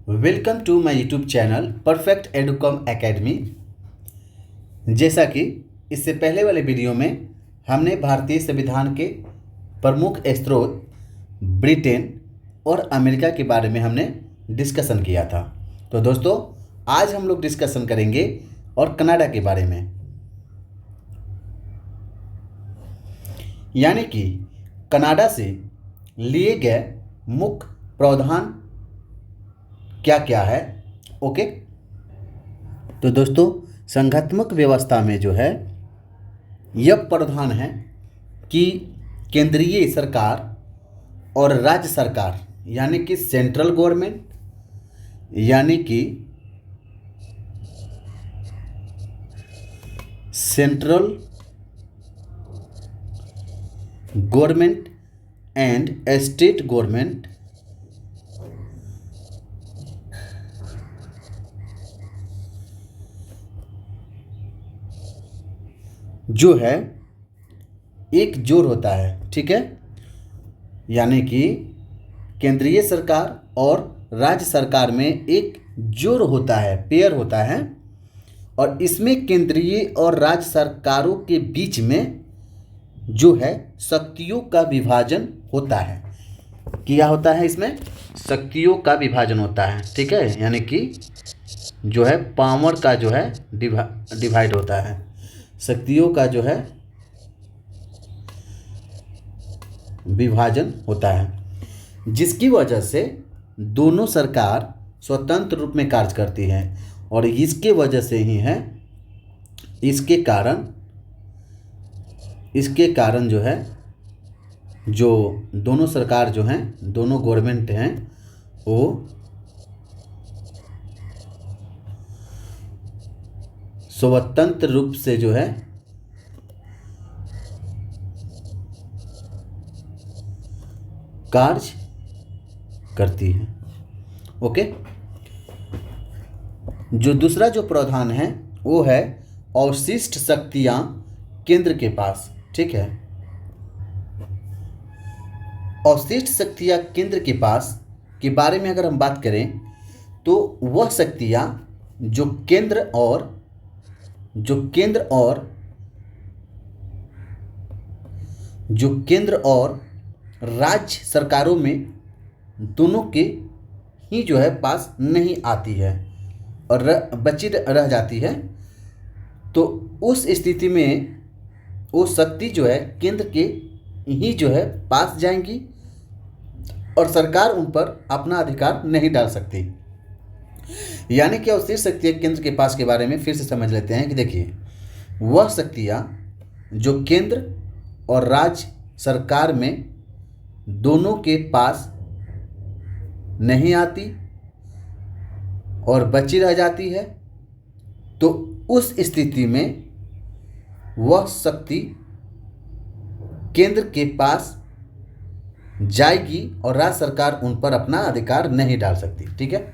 Welcome to my YouTube channel perfect Educom academy. जैसा कि इससे पहले वाले वीडियो में हमने भारतीय संविधान के प्रमुख स्रोत ब्रिटेन और अमेरिका के बारे में हमने डिस्कशन किया था। तो दोस्तों, आज हम लोग डिस्कशन करेंगे और कनाडा के बारे में, यानी कि कनाडा से लिए गए मुख्य प्रावधान क्या क्या है। ओके, तो दोस्तों, संघात्मक व्यवस्था में जो है यह प्रावधान है कि केंद्रीय सरकार और राज्य सरकार यानी कि सेंट्रल गवर्नमेंट यानी कि central government and state government जो है एक जोड़ होता है। ठीक है, यानी कि केंद्रीय सरकार और राज्य सरकार में एक जोड़ होता है, पेयर होता है, और इसमें केंद्रीय और राज्य सरकारों के बीच में जो है शक्तियों का विभाजन होता है। क्या होता है इसमें? शक्तियों का विभाजन होता है। ठीक है, यानी कि जो है पावर का जो है डिवाइड होता है, शक्तियों का जो है विभाजन होता है, जिसकी वजह से दोनों सरकार स्वतंत्र रूप में कार्य करती है। और इसके वजह से ही है, इसके कारण जो है जो दोनों सरकार जो हैं, दोनों गवर्नमेंट हैं, वो स्वतंत्र रूप से जो है कार्य करती है। ओके, जो दूसरा जो प्रावधान है वो है अवशिष्ट शक्तियां केंद्र के पास। ठीक है, अवशिष्ट शक्तियां केंद्र के पास के बारे में अगर हम बात करें तो वह शक्तियां जो केंद्र और राज्य सरकारों में दोनों के ही जो है पास नहीं आती है और बची रह जाती है, तो उस स्थिति में वो शक्ति जो है केंद्र के ही जो है पास जाएंगी और सरकार उन पर अपना अधिकार नहीं डाल सकती। यानी कि अवशिष्ट शक्तियाँ केंद्र के पास के बारे में फिर से समझ लेते हैं कि देखिए, वह शक्तियाँ जो केंद्र और राज्य सरकार में दोनों के पास नहीं आती और बची रह जाती है, तो उस स्थिति में वह शक्ति केंद्र के पास जाएगी और राज्य सरकार उन पर अपना अधिकार नहीं डाल सकती। ठीक है,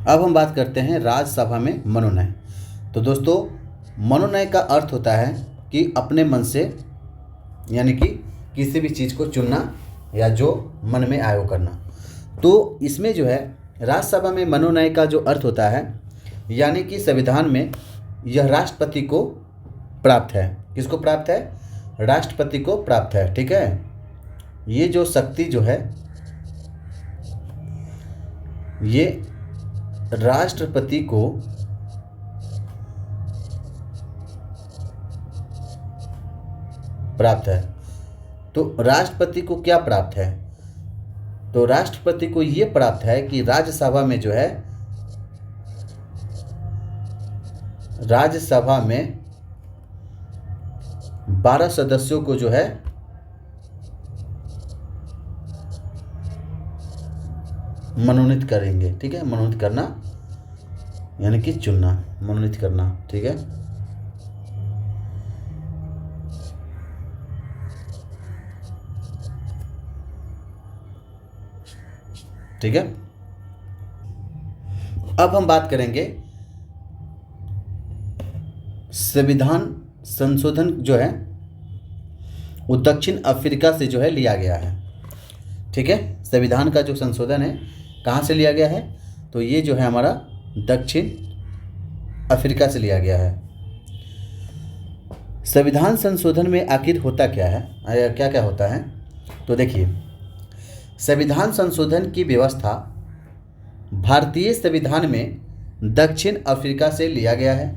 अब हम बात करते हैं राज्यसभा में मनोनयन। तो दोस्तों, मनोनयन का अर्थ होता है कि अपने मन से, यानी कि किसी भी चीज़ को चुनना या जो मन में आयो करना। तो इसमें जो है राज्यसभा में मनोनयन का जो अर्थ होता है, यानी कि संविधान में यह राष्ट्रपति को प्राप्त है। किसको प्राप्त है? राष्ट्रपति को प्राप्त है। ठीक है, ये जो शक्ति जो है ये राष्ट्रपति को प्राप्त है। तो राष्ट्रपति को क्या प्राप्त है? तो राष्ट्रपति को ये प्राप्त है कि राज्यसभा में जो है, राज्यसभा में 12 सदस्यों को जो है मनोनीत करेंगे। ठीक है, मनोनीत करना यानी कि चुनना, मनोनीत करना। ठीक है, ठीक है। अब हम बात करेंगे संविधान संशोधन जो है वो दक्षिण अफ्रीका से जो है लिया गया है। ठीक है, संविधान का जो संशोधन है कहाँ से लिया गया है? तो ये जो है हमारा दक्षिण अफ्रीका से लिया गया है। संविधान संशोधन में आखिर होता क्या है, क्या क्या होता है? तो देखिए, संविधान संशोधन की व्यवस्था भारतीय संविधान में दक्षिण अफ्रीका से लिया गया है।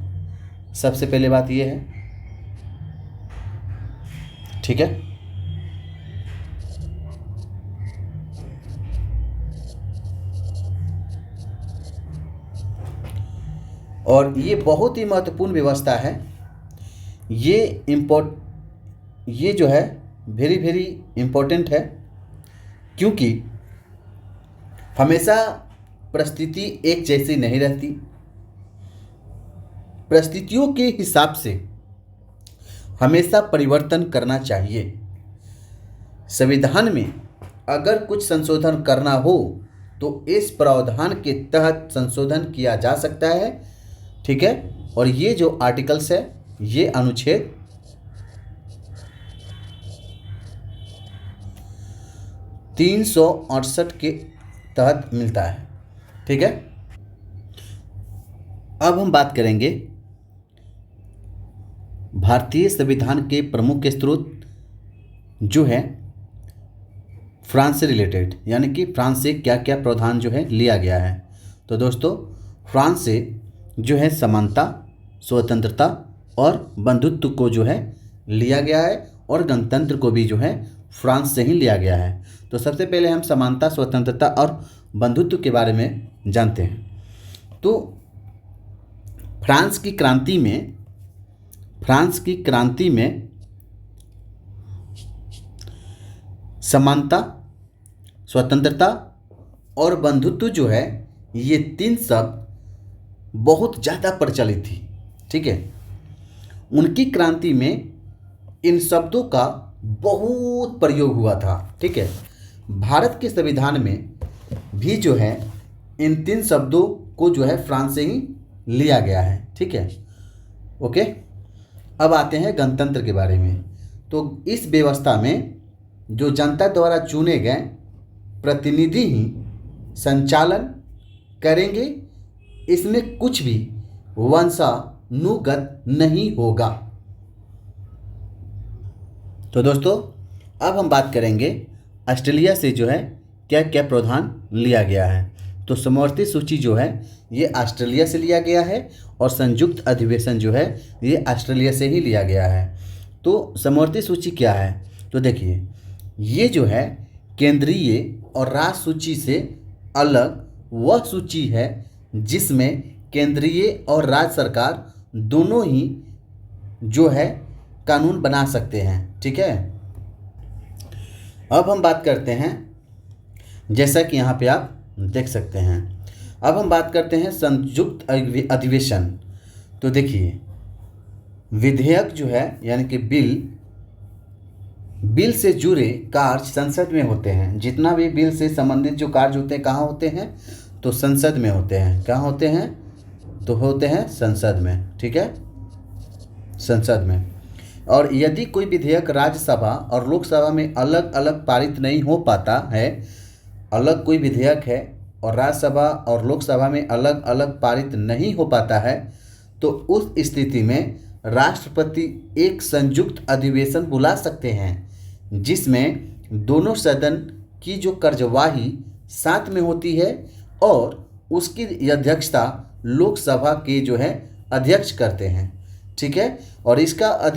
सबसे पहले बात यह है। ठीक है, और ये बहुत ही महत्वपूर्ण व्यवस्था है। ये जो है वेरी वेरी इम्पोर्टेंट है, क्योंकि हमेशा परिस्थिति एक जैसी नहीं रहती। परिस्थितियों के हिसाब से हमेशा परिवर्तन करना चाहिए। संविधान में अगर कुछ संशोधन करना हो तो इस प्रावधान के तहत संशोधन किया जा सकता है। ठीक है, और ये जो आर्टिकल्स है ये अनुच्छेद 368 के तहत मिलता है। ठीक है, अब हम बात करेंगे भारतीय संविधान के प्रमुख स्रोत जो है फ्रांस से रिलेटेड, यानी कि फ्रांस से क्या क्या प्रावधान जो है लिया गया है। तो दोस्तों, फ्रांस से जो है समानता, स्वतंत्रता और बंधुत्व को जो है लिया गया है, और गणतंत्र को भी जो है फ्रांस से ही लिया गया है। तो सबसे पहले हम समानता, स्वतंत्रता और बंधुत्व के बारे में जानते हैं। तो फ्रांस की क्रांति में समानता, स्वतंत्रता और बंधुत्व जो है ये तीन शब्द बहुत ज़्यादा प्रचलित थी। ठीक है, उनकी क्रांति में इन शब्दों का बहुत प्रयोग हुआ था। ठीक है, भारत के संविधान में भी जो है इन तीन शब्दों को जो है फ्रांस से ही लिया गया है। ठीक है, ओके। अब आते हैं गणतंत्र के बारे में। तो इस व्यवस्था में जो जनता द्वारा चुने गए प्रतिनिधि ही संचालन करेंगे। इसमें कुछ भी वंशानुगत नहीं होगा। तो दोस्तों, अब हम बात करेंगे ऑस्ट्रेलिया से जो है क्या क्या प्रावधान लिया गया है। तो समवर्ती सूची जो है ये ऑस्ट्रेलिया से लिया गया है, और संयुक्त अधिवेशन जो है ये ऑस्ट्रेलिया से ही लिया गया है। तो समवर्ती सूची क्या है? तो देखिए, ये जो है केंद्रीय और राज्य सूची से अलग वह सूची है जिसमें केंद्रीय और राज्य सरकार दोनों ही जो है कानून बना सकते हैं। ठीक है, अब हम बात करते हैं, जैसा कि यहाँ पे आप देख सकते हैं, अब हम बात करते हैं संयुक्त अधिवेशन। तो देखिए, विधेयक जो है यानी कि बिल से जुड़े कार्य संसद में होते हैं। जितना भी बिल से संबंधित जो कार्य होते हैं कहाँ होते हैं? तो संसद में होते हैं। कहाँ होते हैं? तो होते हैं संसद में, ठीक है, संसद में। और यदि कोई विधेयक राज्यसभा और लोकसभा में अलग अलग पारित नहीं हो पाता है, अलग कोई विधेयक है और राज्यसभा और लोकसभा में अलग अलग पारित नहीं हो पाता है, तो उस स्थिति में राष्ट्रपति एक संयुक्त अधिवेशन बुला सकते हैं जिसमें दोनों सदन की जो कार्यवाही साथ में होती है और उसकी अध्यक्षता लोकसभा के जो है अध्यक्ष करते हैं, ठीक है। और इसका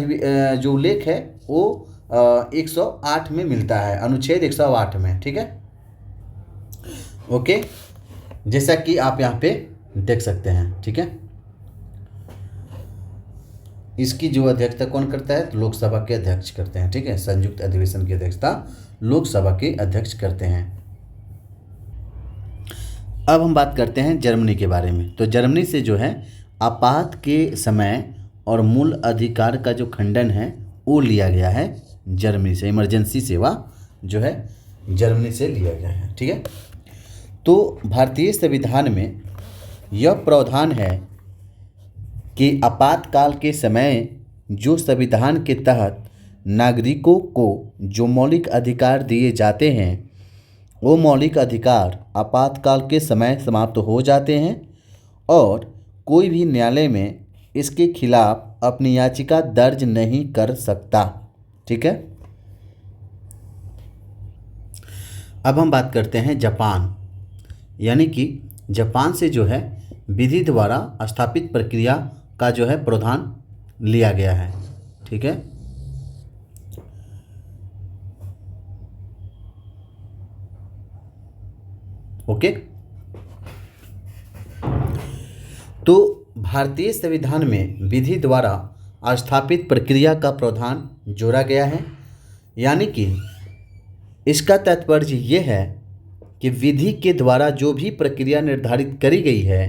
जो उल्लेख है वो 108 में मिलता है, अनुच्छेद 108 में, ठीक है, ओके, जैसा कि आप यहाँ पे देख सकते हैं, ठीक है। इसकी जो अध्यक्षता कौन करता है? तो लोकसभा के अध्यक्ष करते हैं, ठीक है। संयुक्त अधिवेशन की अध्यक्षता लोकसभा के अध्यक्ष करते हैं। अब हम बात करते हैं जर्मनी के बारे में। तो जर्मनी से जो है आपात के समय और मूल अधिकार का जो खंडन है वो लिया गया है जर्मनी से, इमरजेंसी सेवा जो है जर्मनी से लिया गया है, ठीक है। तो भारतीय संविधान में यह प्रावधान है कि आपातकाल के समय जो संविधान के तहत नागरिकों को जो मौलिक अधिकार दिए जाते हैं वो मौलिक अधिकार आपातकाल के समय समाप्त हो जाते हैं और कोई भी न्यायालय में इसके खिलाफ अपनी याचिका दर्ज नहीं कर सकता, ठीक है। अब हम बात करते हैं जापान, यानी कि जापान से जो है विधि द्वारा स्थापित प्रक्रिया का जो है प्रावधान लिया गया है, ठीक है। ओके, तो भारतीय संविधान में विधि द्वारा स्थापित प्रक्रिया का प्रावधान जोड़ा गया है, यानी कि इसका तात्पर्य ये है कि विधि के द्वारा जो भी प्रक्रिया निर्धारित करी गई है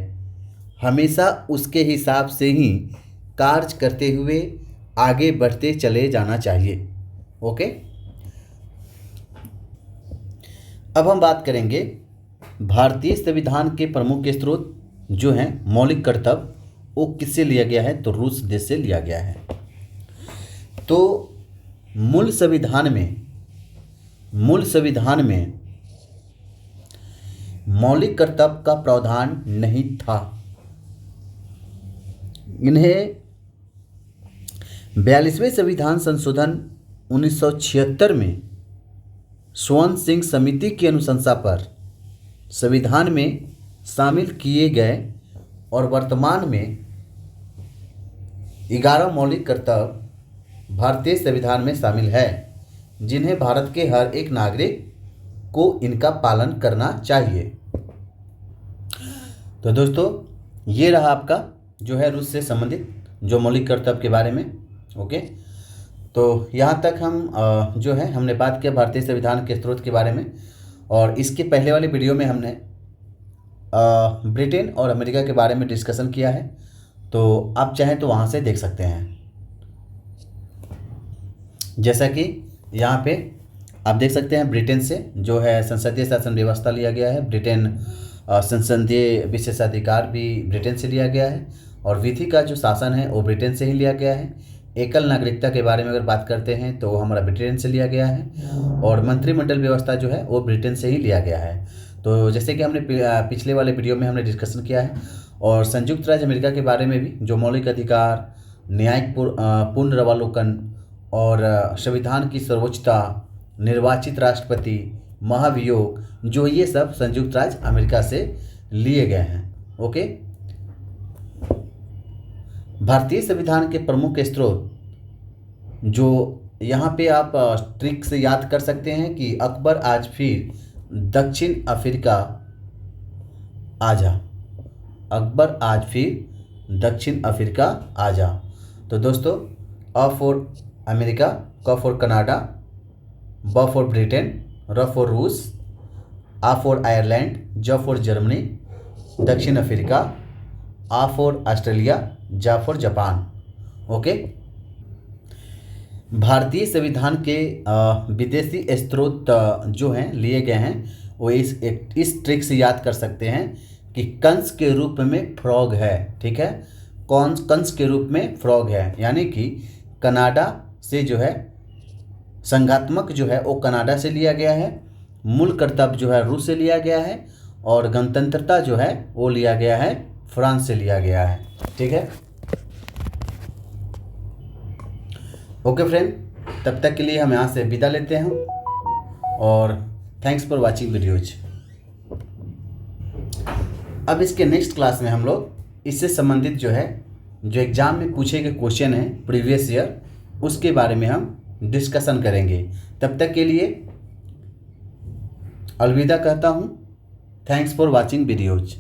हमेशा उसके हिसाब से ही कार्य करते हुए आगे बढ़ते चले जाना चाहिए, ओके। अब हम बात करेंगे भारतीय संविधान के प्रमुख स्रोत जो हैं मौलिक कर्तव्य, वो किससे लिया गया है? तो रूस देश से लिया गया है। तो मूल संविधान में मौलिक कर्तव्य का प्रावधान नहीं था। इन्हें 42वें संविधान संशोधन 1976 में स्वर्ण सिंह समिति की अनुशंसा पर संविधान में शामिल किए गए और वर्तमान में 11 मौलिक कर्तव्य भारतीय संविधान में शामिल है जिन्हें भारत के हर एक नागरिक को इनका पालन करना चाहिए। तो दोस्तों ये रहा आपका जो है रूस से संबंधित जो मौलिक कर्तव्य के बारे में, ओके। तो यहाँ तक हम जो है हमने बात किया भारतीय संविधान के स्रोत के बारे में, और इसके पहले वाले वीडियो में हमने ब्रिटेन और अमेरिका के बारे में डिस्कशन किया है, तो आप चाहें तो वहाँ से देख सकते हैं। जैसा कि यहाँ पे आप देख सकते हैं ब्रिटेन से जो है संसदीय शासन व्यवस्था लिया गया है, ब्रिटेन संसदीय विशेषाधिकार भी ब्रिटेन से लिया गया है, और विधि का जो शासन है वो ब्रिटेन से ही लिया गया है। एकल नागरिकता के बारे में अगर बात करते हैं तो हमारा ब्रिटेन से लिया गया है, और मंत्रिमंडल व्यवस्था जो है वो ब्रिटेन से ही लिया गया है। तो जैसे कि हमने पिछले वाले वीडियो में हमने डिस्कशन किया है, और संयुक्त राज्य अमेरिका के बारे में भी जो मौलिक अधिकार, न्यायिक पुनरावलोकन और संविधान की सर्वोच्चता, निर्वाचित राष्ट्रपति, महाभियोग, जो ये सब संयुक्त राज्य अमेरिका से लिए गए हैं, ओके। भारतीय संविधान के प्रमुख स्रोत जो यहाँ पे आप ट्रिक से याद कर सकते हैं कि अकबर आज फिर दक्षिण अफ्रीका आजा, अकबर आज फिर दक्षिण अफ्रीका आजा। तो दोस्तों अ फॉर अमेरिका, क फॉर कनाडा, ब फॉर ब्रिटेन, र फॉर रूस, आ फॉर आयरलैंड, ज फॉर जर्मनी, दक्षिण अफ्रीका, आ फॉर ऑस्ट्रेलिया, जा फॉर जापान, ओके। भारतीय संविधान के विदेशी स्रोत जो हैं लिए गए हैं वो इस ट्रिक से याद कर सकते हैं कि कंस के रूप में फ्रॉग है। ठीक है, कौन कंस के रूप में फ्रॉग है, यानी कि कनाडा से जो है संघात्मक जो है वो कनाडा से लिया गया है, मूल कर्तव्य जो है रूस से लिया गया है, और गणतंत्रता जो है वो लिया गया है फ्रांस से लिया गया है। ठीक है, ओके फ्रेंड, तब तक के लिए हम यहाँ से विदा लेते हैं और थैंक्स फॉर वाचिंग वीडियोज। अब इसके नेक्स्ट क्लास में हम लोग इससे संबंधित जो है जो एग्ज़ाम में पूछे गए क्वेश्चन है प्रीवियस ईयर, उसके बारे में हम डिस्कशन करेंगे। तब तक के लिए अलविदा कहता हूँ। Thanks for watching videos.